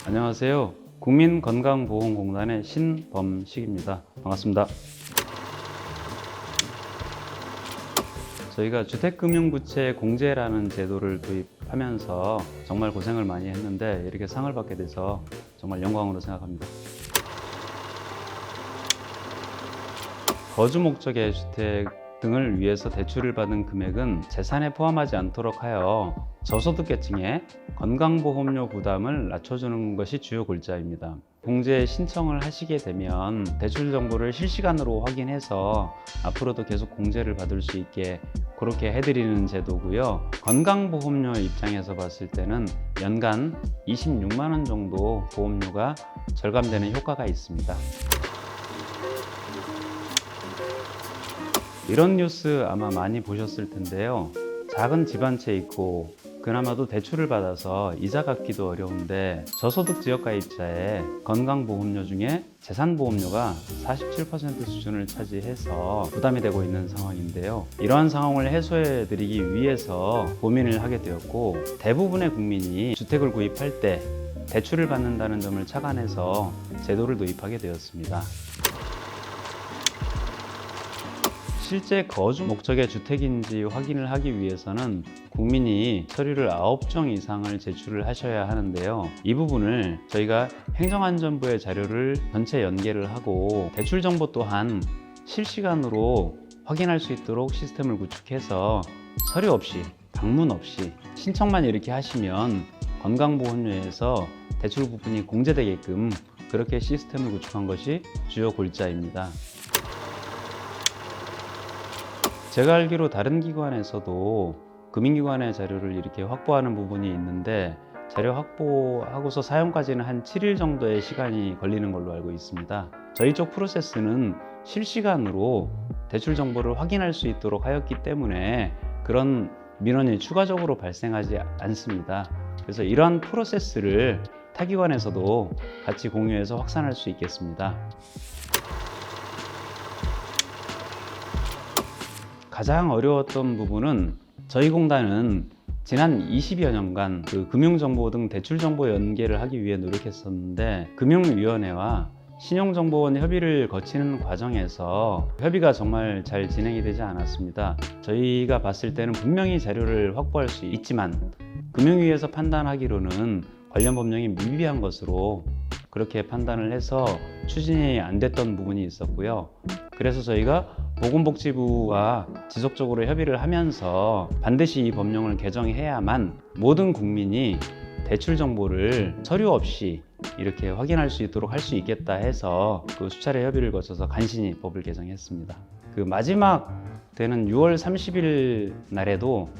안녕하세요. 국민건강보험공단의 신범식입니다. 반갑습니다. 저희가 주택금융부채 공제라는 제도를 도입하면서 정말 고생을 많이 했는데 이렇게 상을 받게 돼서 정말 영광으로 생각합니다. 거주 목적의 주택 등을 위해서 대출을 받은 금액은 재산에 포함하지 않도록 하여 저소득계층의 건강보험료 부담을 낮춰주는 것이 주요 골자입니다. 공제 신청을 하시게 되면 대출 정보를 실시간으로 확인해서 앞으로도 계속 공제를 받을 수 있게 그렇게 해드리는 제도고요. 건강보험료 입장에서 봤을 때는 연간 26만 원 정도 보험료가 절감되는 효과가 있습니다. 이런 뉴스 아마 많이 보셨을 텐데요. 작은 집 한 채 있고 그나마도 대출을 받아서 이자 갚기도 어려운데 저소득 지역가입자의 건강보험료 중에 재산보험료가 47% 수준을 차지해서 부담이 되고 있는 상황인데요. 이러한 상황을 해소해 드리기 위해서 고민을 하게 되었고, 대부분의 국민이 주택을 구입할 때 대출을 받는다는 점을 착안해서 제도를 도입하게 되었습니다. 실제 거주 목적의 주택인지 확인을 하기 위해서는 국민이 서류를 9종 이상을 제출을 하셔야 하는데요. 이 부분을 저희가 행정안전부의 자료를 전체 연계를 하고 대출 정보 또한 실시간으로 확인할 수 있도록 시스템을 구축해서 서류 없이, 방문 없이 신청만 이렇게 하시면 건강보험료에서 대출 부분이 공제되게끔 그렇게 시스템을 구축한 것이 주요 골자입니다. 제가 알기로 다른 기관에서도 금융기관의 자료를 이렇게 확보하는 부분이 있는데 자료 확보하고서 사용까지는 한 7일 정도의 시간이 걸리는 걸로 알고 있습니다. 저희 쪽 프로세스는 실시간으로 대출 정보를 확인할 수 있도록 하였기 때문에 그런 민원이 추가적으로 발생하지 않습니다. 그래서 이러한 프로세스를 타 기관에서도 같이 공유해서 확산할 수 있겠습니다. 가장 어려웠던 부분은 저희 공단은 지난 20여 년간 금융정보 등 대출정보 연계를 하기 위해 노력했었는데 금융위원회와 신용정보원 협의를 거치는 과정에서 협의가 정말 잘 진행이 되지 않았습니다. 저희가 봤을 때는 분명히 자료를 확보할 수 있지만 금융위에서 판단하기로는 관련 법령이 미비한 것으로 그렇게 판단을 해서 추진이 안 됐던 부분이 있었고요. 그래서 저희가 보건복지부와 지속적으로 협의를 하면서 반드시 이 법령을 개정해야만 모든 국민이 대출 정보를 서류 없이 이렇게 확인할 수 있도록 할 수 있겠다 해서 수차례 협의를 거쳐서 간신히 법을 개정했습니다. 마지막 되는 6월 30일 날에도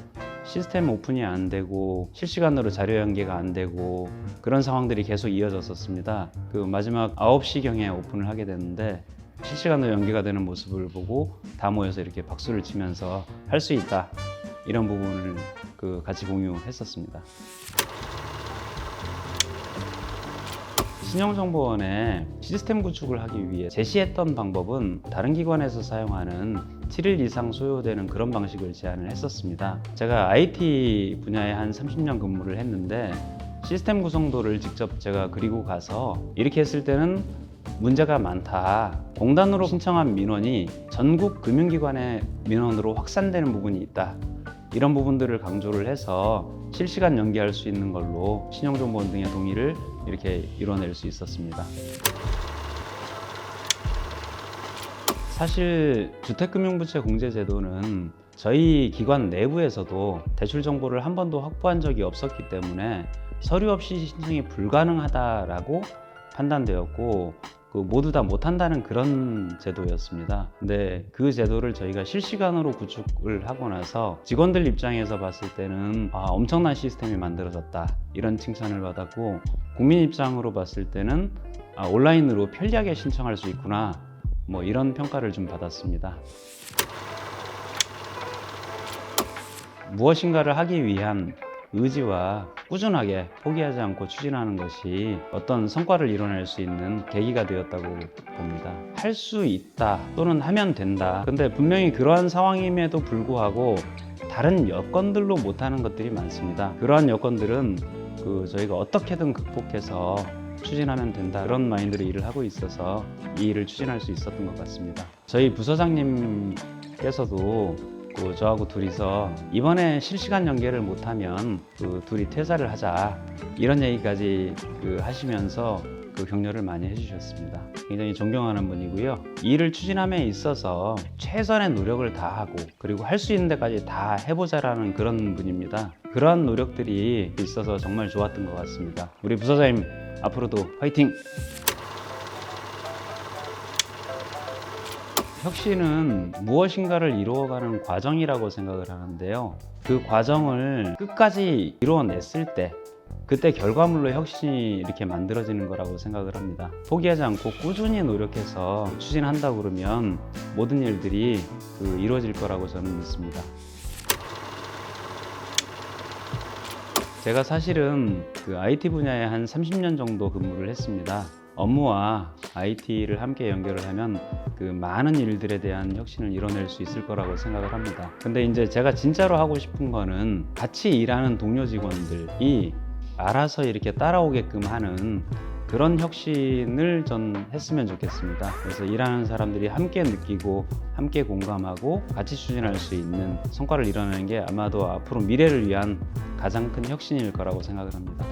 시스템 오픈이 안 되고 실시간으로 자료 연계가 안 되고 그런 상황들이 계속 이어졌었습니다. 마지막 9시경에 오픈을 하게 됐는데 실시간으로 연계가 되는 모습을 보고 다 모여서 이렇게 박수를 치면서 할 수 있다, 이런 부분을 같이 공유했었습니다. 신용정보원에 시스템 구축을 하기 위해 제시했던 방법은 다른 기관에서 사용하는 7일 이상 소요되는 그런 방식을 제안을 했었습니다. 제가 IT 분야에 한 30년 근무를 했는데 시스템 구성도를 직접 제가 그리고 가서 이렇게 했을 때는 문제가 많다, 공단으로 신청한 민원이 전국 금융기관의 민원으로 확산되는 부분이 있다, 이런 부분들을 강조를 해서 실시간 연계할 수 있는 걸로 신용정보원 등의 동의를 이렇게 이뤄낼 수 있었습니다. 사실 주택금융부채 공제제도는 저희 기관 내부에서도 대출 정보를 한 번도 확보한 적이 없었기 때문에 서류 없이 신청이 불가능하다라고 판단되었고 모두 다 못한다는 그런 제도였습니다. 근데 그 제도를 저희가 실시간으로 구축을 하고 나서 직원들 입장에서 봤을 때는 엄청난 시스템이 만들어졌다, 이런 칭찬을 받았고, 국민 입장으로 봤을 때는 온라인으로 편리하게 신청할 수 있구나, 이런 평가를 좀 받았습니다. 무엇인가를 하기 위한 의지와 꾸준하게 포기하지 않고 추진하는 것이 어떤 성과를 이뤄낼 수 있는 계기가 되었다고 봅니다. 할 수 있다 또는 하면 된다, 근데 분명히 그러한 상황임에도 불구하고 다른 여건들로 못하는 것들이 많습니다. 그러한 여건들은 저희가 어떻게든 극복해서 추진하면 된다, 그런 마인드로 일을 하고 있어서 이 일을 추진할 수 있었던 것 같습니다. 저희 부서장님께서도 저하고 둘이서 이번에 실시간 연계를 못하면 둘이 퇴사를 하자, 이런 얘기까지 하시면서 격려를 많이 해주셨습니다. 굉장히 존경하는 분이고요. 이 일을 추진함에 있어서 최선의 노력을 다하고 그리고 할 수 있는 데까지 다 해보자라는 그런 분입니다. 그러한 노력들이 있어서 정말 좋았던 것 같습니다. 우리 부서장님 앞으로도 화이팅! 혁신은 무엇인가를 이루어가는 과정이라고 생각을 하는데요. 그 과정을 끝까지 이루어냈을 때 그때 결과물로 혁신이 이렇게 만들어지는 거라고 생각을 합니다. 포기하지 않고 꾸준히 노력해서 추진한다 그러면 모든 일들이 이루어질 거라고 저는 믿습니다. 제가 사실은 IT 분야에 한 30년 정도 근무를 했습니다. 업무와 IT를 함께 연결을 하면 많은 일들에 대한 혁신을 이뤄낼 수 있을 거라고 생각을 합니다. 근데 이제 제가 진짜로 하고 싶은 거는 같이 일하는 동료 직원들이 알아서 이렇게 따라오게끔 하는 그런 혁신을 전 했으면 좋겠습니다. 그래서 일하는 사람들이 함께 느끼고 함께 공감하고 같이 추진할 수 있는 성과를 이뤄내는 게 아마도 앞으로 미래를 위한 가장 큰 혁신일 거라고 생각을 합니다.